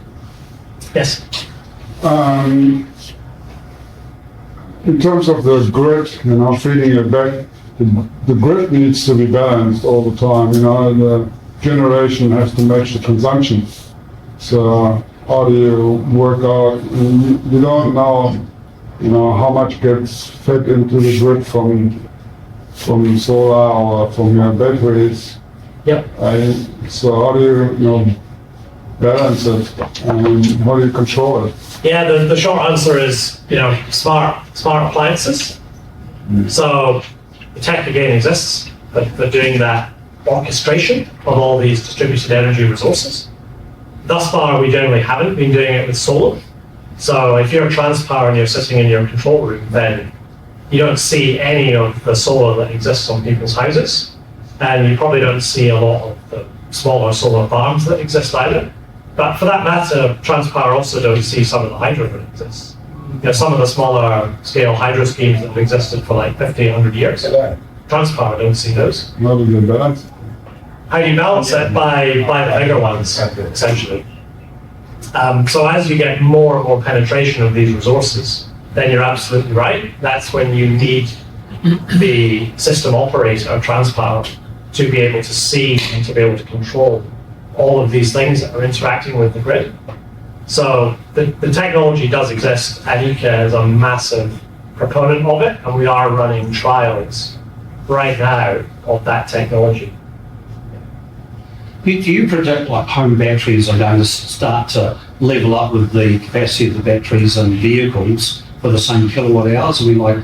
Speaker 1: Yes.
Speaker 2: In terms of the grid, feeding it back, the grid needs to be balanced all the time. The generation has to match the consumption. So how do you work out? You don't know, how much gets fed into the grid from solar or from your batteries.
Speaker 1: Yep.
Speaker 2: So how do you, balance it? How do you control it?
Speaker 1: Yeah, the short answer is, smart appliances. So the tech again exists, but they're doing that orchestration of all these distributed energy resources. Thus far, we generally haven't been doing it with solar. So if you're a Transpower and you're sitting in your control room, then you don't see any of the solar that exists on people's houses. And you probably don't see a lot of the smaller solar farms that exist either. But for that matter, Transpower also don't see some of the hydro that exists. Some of the smaller scale hydro schemes that have existed for like 50, 100 years. Transpower don't see those.
Speaker 2: How do you balance it?
Speaker 1: How do you balance it? By the bigger ones, essentially. So as you get more and more penetration of these resources, then you're absolutely right. That's when you need the system operator, Transpower, to be able to see and to be able to control all of these things that are interacting with the grid. So the technology does exist, and EECA is a massive proponent of it, and we are running trials right now of that technology.
Speaker 7: Do you predict like home batteries are going to start to level up with the capacity of the batteries and vehicles for the same kilowatt hours? I mean, like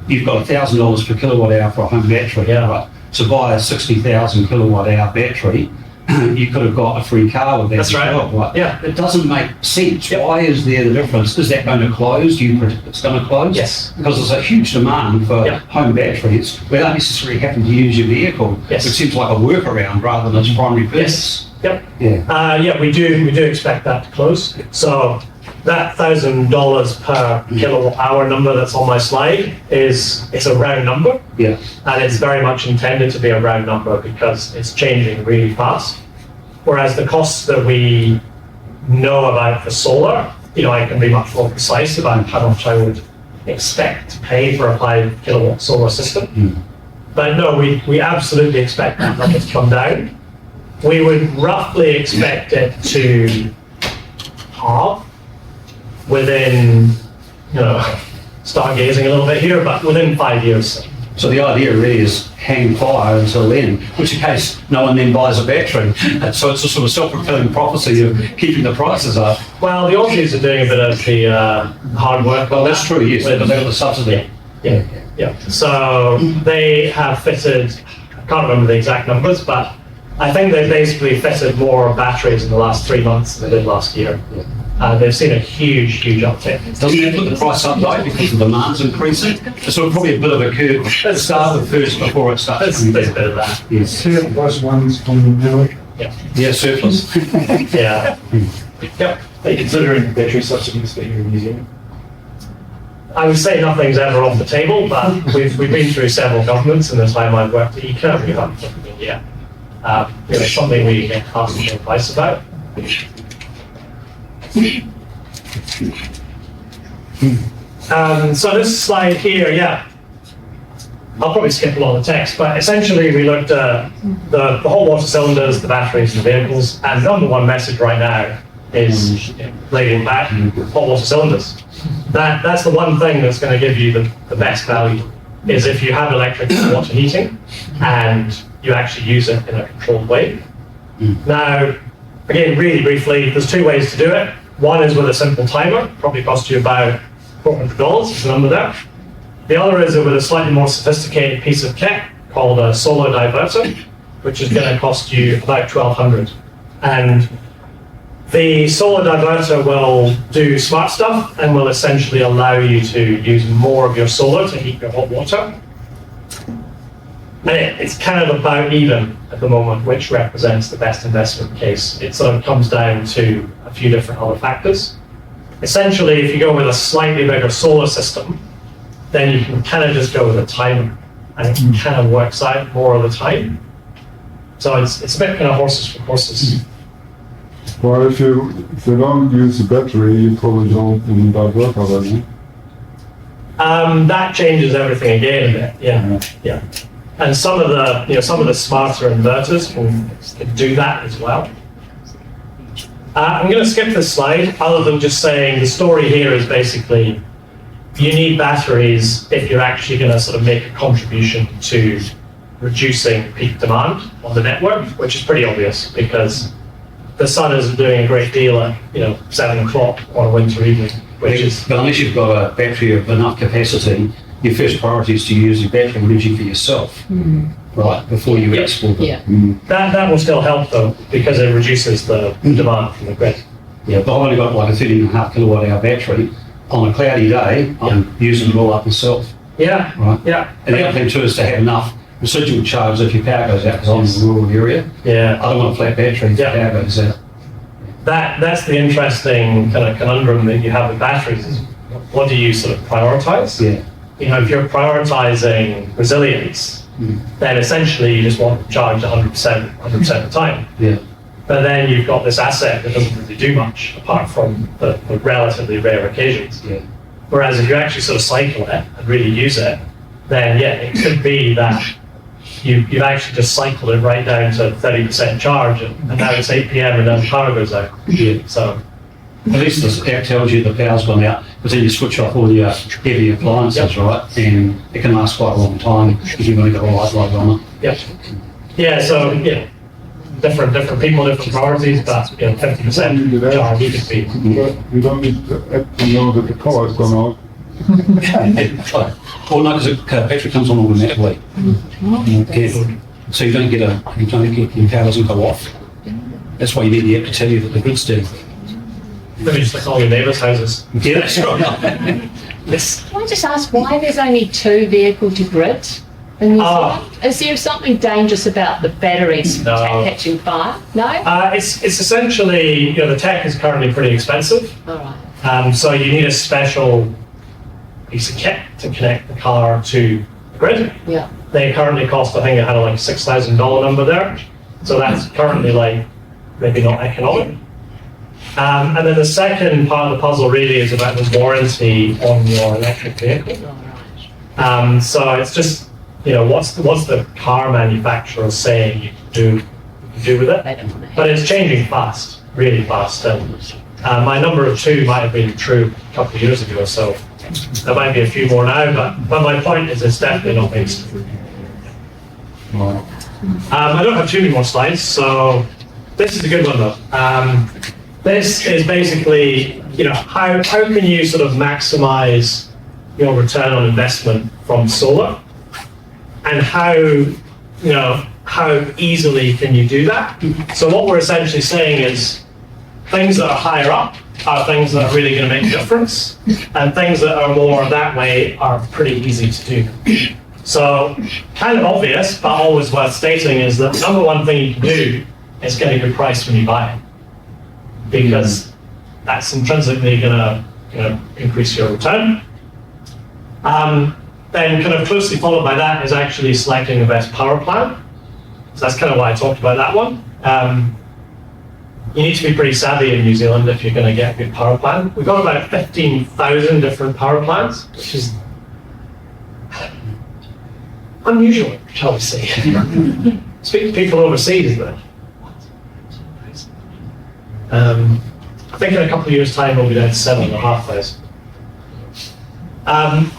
Speaker 7: you've got $1,000 per kilowatt hour for a home battery, right? To buy a 60,000 kilowatt hour battery, you could have got a free car with that.
Speaker 1: That's right.
Speaker 7: Right?
Speaker 1: Yeah.
Speaker 7: It doesn't make sense.
Speaker 1: Yep.
Speaker 7: Why is there the difference? Is that going to close? Do you predict it's going to close?
Speaker 1: Yes.
Speaker 7: Because there's a huge demand for
Speaker 1: Yep.
Speaker 7: home batteries without necessarily having to use your vehicle.
Speaker 1: Yes.
Speaker 7: It seems like a workaround rather than its primary purpose.
Speaker 1: Yep.
Speaker 7: Yeah.
Speaker 1: We do expect that to close. So that $1,000 per kilowatt hour number that's on my slide it's a round number.
Speaker 7: Yeah.
Speaker 1: And it's very much intended to be a round number because it's changing really fast. Whereas the costs that we know about for solar, I can be much more precise about how much I would expect to pay for a 5 kilowatt solar system. But no, we absolutely expect that number to come down. We would roughly expect it to halve within, stargazing a little bit here, but within 5 years.
Speaker 7: So the idea really is hang fire until then, which in case no one then buys a battery. So it's a sort of self-fulfilling prophecy of keeping the prices up.
Speaker 1: Well, the Aussies are doing a bit of the hard work.
Speaker 7: Well, that's true, yes,
Speaker 1: With-
Speaker 7: but they've got the subsidy.
Speaker 1: Yeah. So they have fitted, I can't remember the exact numbers, but I think they've basically fitted more batteries in the last 3 months than they did last year. They've seen a huge uptick.
Speaker 7: Doesn't that put the price up though because the demand's increasing? It's sort of probably a bit of a curve to start with first before it starts.
Speaker 1: There's a bit of that.
Speaker 7: Yes.
Speaker 5: Surplus ones from Hutt.
Speaker 7: Yeah, surplus.
Speaker 1: Yeah. Yep.
Speaker 9: Are you considering battery subsidies for here in New Zealand?
Speaker 1: I would say nothing's ever off the table, but we've been through several governments in the time I've worked at EECA. We haven't done it yet. It's something we get asked for advice about. So this slide here, I'll probably skip a lot of the text, but essentially we looked at the hot water cylinders, the batteries, and the vehicles, and the number one message right now is leading back hot water cylinders. That's the one thing that's going to give you the best value, is if you have electric water heating and you actually use it in a controlled way. Now, again, really briefly, there's 2 ways to do it. One is with a simple timer, probably cost you about $400, is the number there. The other is with a slightly more sophisticated piece of kit called a solar diverter, which is going to cost you about $1,200. And the solar diverter will do smart stuff and will essentially allow you to use more of your solar to heat your hot water. And it's kind of about even at the moment, which represents the best investment case. It sort of comes down to a few different other factors. Essentially, if you go with a slightly bigger solar system, then you can kind of just go with a timer, and it kind of works out more of the time. So it's a bit kind of horses for courses.
Speaker 2: Well, if you don't use the battery, you probably don't work on it.
Speaker 1: That changes everything again a bit. Yeah. And some of the smarter inverters can do that as well. I'm going to skip this slide, other than just saying the story here is basically you need batteries if you're actually going to sort of make a contribution to reducing peak demand on the network, which is pretty obvious because the sun isn't doing a great deal at 7 o'clock on a winter evening, which is.
Speaker 7: But unless you've got a battery of enough capacity, your first priority is to use the battery energy for yourself, right, before you export it.
Speaker 3: Yeah.
Speaker 1: That will still help though, because it reduces the demand from the grid.
Speaker 7: Yeah, but I've only got like a 13.5 kilowatt hour battery. On a cloudy day, I'm using it all up myself.
Speaker 1: Yeah.
Speaker 7: Right.
Speaker 1: Yeah.
Speaker 7: And the other thing too is to have enough residual charge if your power goes out, because I'm in a rural area.
Speaker 1: Yeah.
Speaker 7: I don't want a flat battery if
Speaker 1: Yeah.
Speaker 7: power goes out.
Speaker 1: That's the interesting kind of conundrum that you have with batteries is what do you sort of prioritize?
Speaker 7: Yeah.
Speaker 1: If you're prioritizing resilience, then essentially you just want to charge 100% of the time.
Speaker 7: Yeah.
Speaker 1: But then you've got this asset that doesn't really do much apart from the relatively rare occasions.
Speaker 7: Yeah.
Speaker 1: Whereas if you actually sort of cycle it and really use it, then yeah, it could be that you've actually just cycled it right down to 30% charge and now it's 8 p.m. and then the power goes out.
Speaker 7: Yeah.
Speaker 1: So
Speaker 7: At least the app tells you the power's gone out, but then you switch off all your heavy appliances, right? And it can last quite a long time if you've only got a light bulb on it.
Speaker 1: yeah, so different people, different priorities, but 50% charge you could be.
Speaker 2: But you don't need the app to know that the power's gone out.
Speaker 7: Well, no, because the battery comes on automatically. Yeah. So you don't get your power doesn't go off. That's why you need the app to tell you that the grid's dead.
Speaker 1: Maybe just like all your neighbours' houses.
Speaker 7: Yeah, that's right.
Speaker 1: This.
Speaker 3: Can I just ask why there's only 2 vehicle to grid in New Zealand? Is there something dangerous about the batteries catching fire? No?
Speaker 1: It's essentially, the tech is currently pretty expensive.
Speaker 3: All right.
Speaker 1: So you need a special piece of kit to connect the car to the grid.
Speaker 3: Yeah.
Speaker 1: They currently cost, I think it had like $6,000 number there. So that's currently like maybe not economic. And then the second part of the puzzle really is about the warranty on your electric vehicle.
Speaker 3: All right.
Speaker 1: So it's just, what's the car manufacturer saying you can do with it?
Speaker 3: They don't want to have
Speaker 1: But it's changing fast, really fast. My number of 2 might have been true a couple of years ago, so there might be a few more now, but my point is it's definitely not based. I don't have too many more slides, so this is a good one though. This is basically, how can you sort of maximize your return on investment from solar, and how easily can you do that? So what we're essentially saying is things that are higher up are things that are really going to make a difference, and things that are more that way are pretty easy to do. So kind of obvious, but always worth stating is that the number one thing you can do is get a good price when you buy it, because that's intrinsically going to increase your return. Then kind of closely followed by that is actually selecting the best power plant. So that's kind of why I talked about that one. You need to be pretty savvy in New Zealand if you're going to get a good power plant. We've got about 15,000 different power plants, which is unusual, shall we say. Speak to people overseas, though. I think in a couple of years' time we'll be down to 7,500.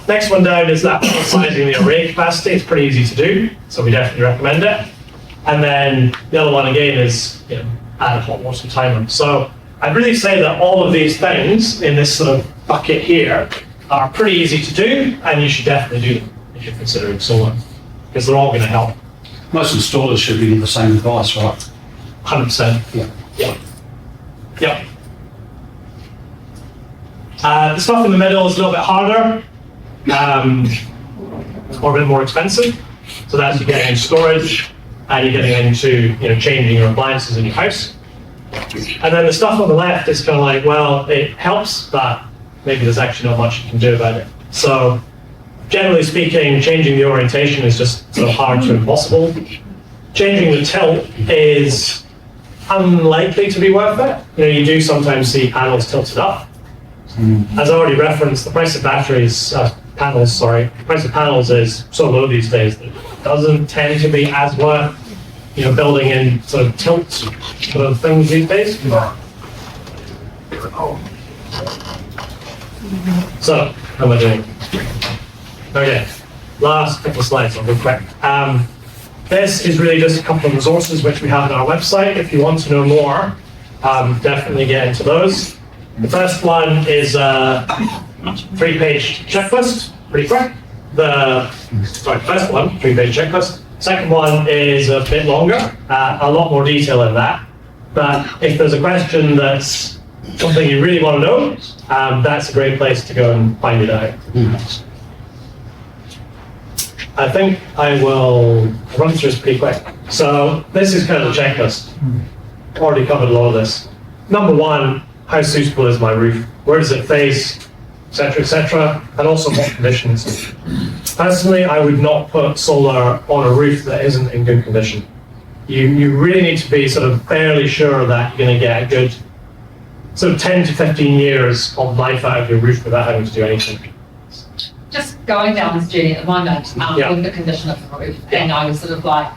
Speaker 1: Next one down is that sizing the array capacity. It's pretty easy to do, so we definitely recommend it. And then the other one again is add a hot water timer. So I'd really say that all of these things in this sort of bucket here are pretty easy to do, and you should definitely do them if you're considering solar, because they're all going to help.
Speaker 7: Most installers should be the same advice, right?
Speaker 1: 100%.
Speaker 7: Yeah.
Speaker 1: Yep. The stuff in the middle is a little bit harder, or a bit more expensive. So that's you getting into storage, and you're getting into changing your appliances in your house. And then the stuff on the left is kind of like, well, it helps, but maybe there's actually not much you can do about it. So generally speaking, changing the orientation is just sort of hard to impossible. Changing the tilt is unlikely to be worth it. You do sometimes see panels tilted up. As I already referenced, the price of the price of panels is so low these days that it doesn't tend to be as worth, building in sort of tilt sort of things these days. So, how am I doing? Okay, last couple of slides, I'll go quick. This is really just a couple of resources which we have on our website. If you want to know more, definitely get into those. The first one is a 3-page checklist, pretty quick. First one, 3-page checklist. Second one is a bit longer, a lot more detail in that. But if there's a question that's something you really want to know, that's a great place to go and find it out. I think I will run through this pretty quick. So this is kind of the checklist. Already covered a lot of this. Number one, how suitable is my roof? Where does it face? Etc., and also what conditions. Personally, I would not put solar on a roof that isn't in good condition. You really need to be sort of fairly sure that you're going to get a good sort of 10 to 15 years of life out of your roof without having to do anything.
Speaker 4: Just going down this journey at the moment with the condition of the roof, and I was sort of like,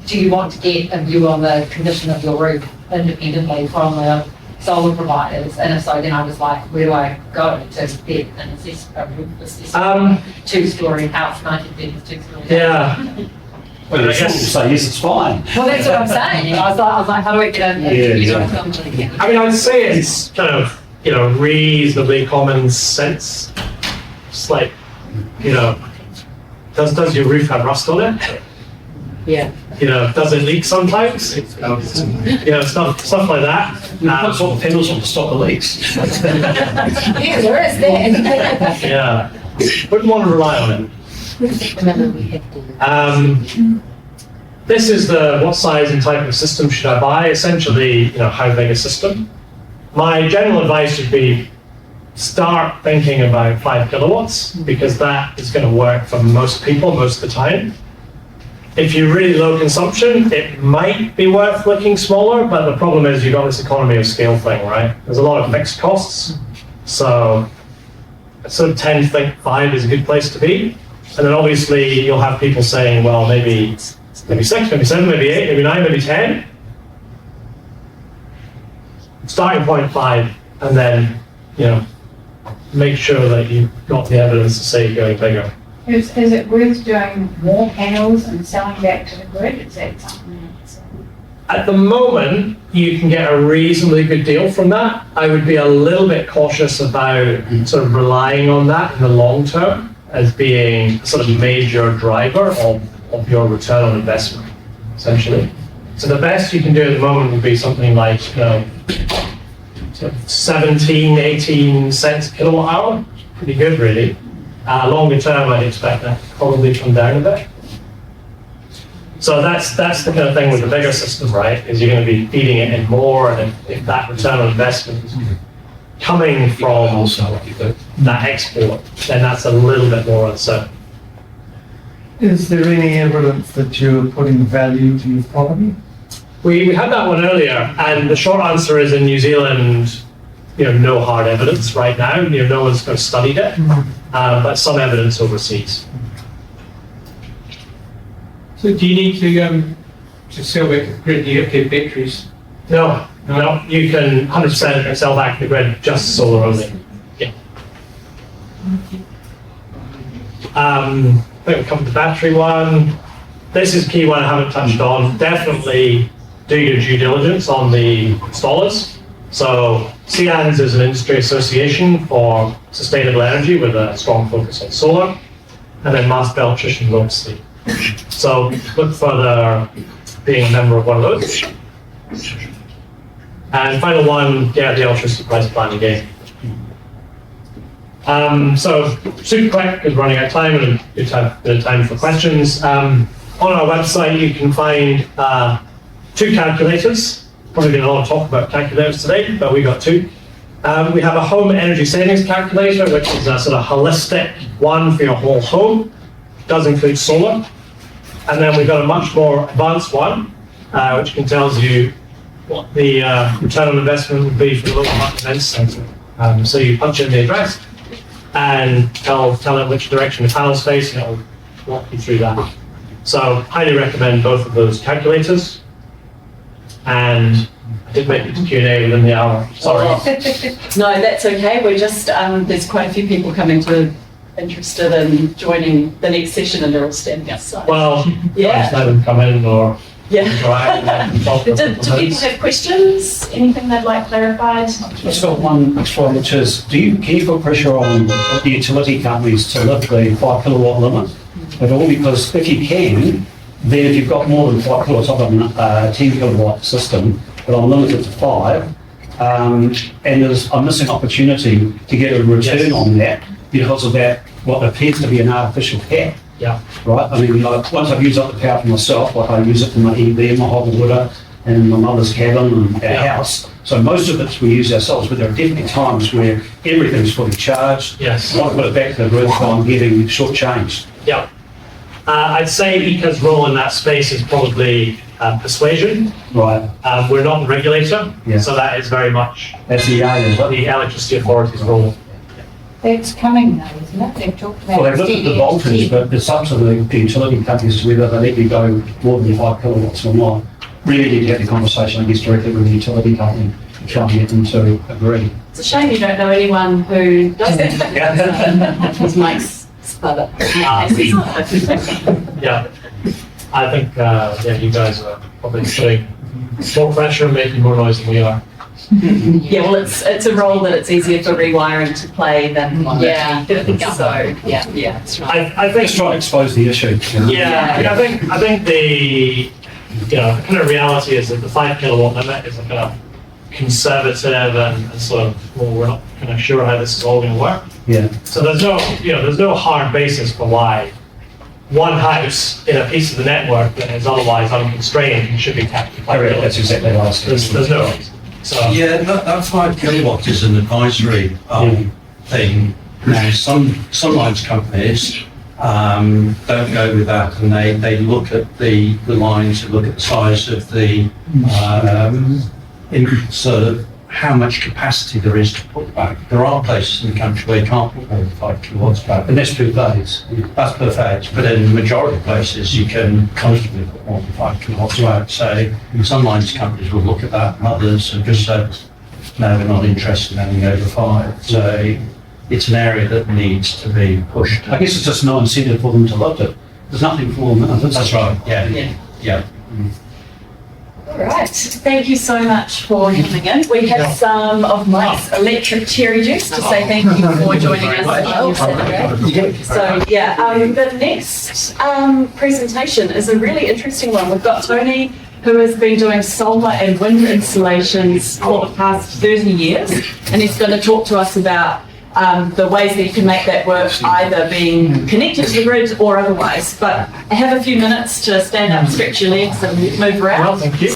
Speaker 4: do you want to get a view on the condition of your roof independently from the solar providers? And if so, then I was like, where do I go to get an assessment? 2-story house, 1930s 2-story house.
Speaker 1: Yeah.
Speaker 7: Well, I guess you say yes, it's fine.
Speaker 4: Well, that's what I'm saying. I was like, how do I get in?
Speaker 1: I mean, I'd say it's kind of, reasonably common sense. It's like, does your roof have rust on it?
Speaker 3: Yeah.
Speaker 1: Does it leak sometimes? Stuff like that.
Speaker 7: Put all the panels on to stop the leaks.
Speaker 4: Yeah, there is that.
Speaker 1: Yeah. Wouldn't want to rely on it. This is the what size and type of system should I buy? Essentially, how big a system. My general advice would be start thinking about 5 kilowatts because that is going to work for most people most of the time. If you're really low consumption, it might be worth looking smaller, but the problem is you've got this economy of scale thing, right? There's a lot of fixed costs. So I sort of tend to think 5 is a good place to be. And then obviously you'll have people saying, well, maybe 6, maybe 7, maybe 8, maybe 9, maybe 10. Starting point 5, and then, make sure that you've got the evidence to say going bigger.
Speaker 8: Is it worth doing more panels and selling back to the grid? Is that something that's...
Speaker 1: At the moment, you can get a reasonably good deal from that. I would be a little bit cautious about sort of relying on that in the long term as being a sort of major driver of your return on investment, essentially. So the best you can do at the moment would be something like, sort of 17, 18 cents a kilowatt hour. Pretty good, really. Longer term, I'd expect that to probably come down a bit. So that's the kind of thing with the bigger system, right? Is you're going to be feeding it in more, and if that return on investment is coming from that export, then that's a little bit more uncertain.
Speaker 5: Is there any evidence that you're putting value to your property?
Speaker 1: We had that one earlier, and the short answer is in New Zealand, no hard evidence right now. No one's kind of studied it, but some evidence overseas.
Speaker 10: So do you need to sell back to the grid? Do you have to have batteries?
Speaker 1: No, you can 100% sell back to the grid, just solar only. Yeah. I think we'll come to the battery one. This is a key one I haven't touched on. Definitely do your due diligence on the installers. So CANS is an industry association for sustainable energy with a strong focus on solar, and then Master Electricians, obviously. So look for their being a member of one of those. And final one, get the electricity price plan again. So super quick because we're running out of time and good to have a bit of time for questions. On our website you can find 2 calculators. Probably been a lot of talk about calculators today, but we got 2. We have a home energy savings calculator, which is a sort of holistic one for your whole home. It does include solar. And then we've got a much more advanced one, which can tell you what the return on investment would be for the local market events centre. So you punch in the address and tell it which direction the panel's face, and it'll walk you through that. So highly recommend both of those calculators. And I did make it to Q&A within the hour. Sorry.
Speaker 6: No, that's okay. We're just, there's quite a few people coming to interested in joining the next session and they're all standing outside.
Speaker 1: Well,
Speaker 6: yeah.
Speaker 1: just let them come in or
Speaker 6: Yeah.
Speaker 1: do
Speaker 6: Do people have questions? Anything they'd like clarified?
Speaker 7: I've got one extra, which is, can you put pressure on the utility companies to lift the 5 kilowatt limit at all? Because if you can, then if you've got more than 5 kilowatts, I've got a 10 kilowatt system, but I'm limited to 5, and there's a missing opportunity to get a return on that because of that, what appears to be an artificial cap.
Speaker 1: Yeah.
Speaker 7: Right? I mean, like, once I've used up the power for myself, like I use it for my EV, my hot water, and my mother's cabin and our house. So most of it we use ourselves, but there are definitely times where everything's fully charged.
Speaker 1: Yes.
Speaker 7: I've got it back to the grid, so I'm getting shortchanged.
Speaker 1: Yeah. I'd say EECA's role in that space is probably persuasion.
Speaker 7: Right.
Speaker 1: We're not the regulator,
Speaker 7: Yeah.
Speaker 1: so that is very much
Speaker 7: That's the aim, is it?
Speaker 1: the Electricity Authority's role.
Speaker 4: It's coming now, isn't it? They've talked about.
Speaker 7: Well, they've looked at the voltage, but it's up to the utility companies to whether they let you go more than 5 kilowatts or not. Really need to have the conversation, I guess, directly with the utility company to try and get them to agree.
Speaker 6: It's a shame you don't know anyone who does it. Because Mike's spud
Speaker 1: Yeah. I think, you guys are probably putting more pressure and making more noise than we are.
Speaker 6: Yeah, well, it's a role that it's easier for rewiring to play than
Speaker 3: Yeah.
Speaker 6: So yeah, that's right.
Speaker 1: I think,
Speaker 7: Just try to expose the issue. You know?
Speaker 1: yeah, I think the, kind of reality is that the 5 kilowatt limit is a kind of conservative and sort of, well, we're not kind of sure how this is all going to work.
Speaker 7: Yeah.
Speaker 1: So there's no hard basis for why one house in a piece of the network that is otherwise unconstrained should be capped at 5 kilowatts.
Speaker 7: That's exactly what I was thinking.
Speaker 1: There's no reason. So,
Speaker 11: Yeah, that 5 kilowatt is an advisory thing. Now, some lines companies don't go with that, and they look at the lines, they look at the size of the sort of how much capacity there is to put back. There are places in the country where you can't put more than 5 kilowatts back.
Speaker 7: And that's per phase.
Speaker 11: That's perfect, but in the majority of places you can comfortably put more than 5 kilowatts back. So some lines companies will look at that, and others have just said, no, we're not interested in anything over 5. So it's an area that needs to be pushed.
Speaker 7: I guess it's just no incentive for them to lift it. There's nothing for them.
Speaker 11: That's right, yeah.
Speaker 6: All right, thank you so much for coming in. We have some of Mike's electric cherry juice to say thank you for joining us on Saturday. So the next presentation is a really interesting one. We've got Tony, who has been doing solar and wind installations for the past 30 years, and he's going to talk to us about the ways that you can make that work, either being connected to the grid or otherwise. But I have a few minutes to stand up, stretch your legs and move around.
Speaker 1: well, thank you.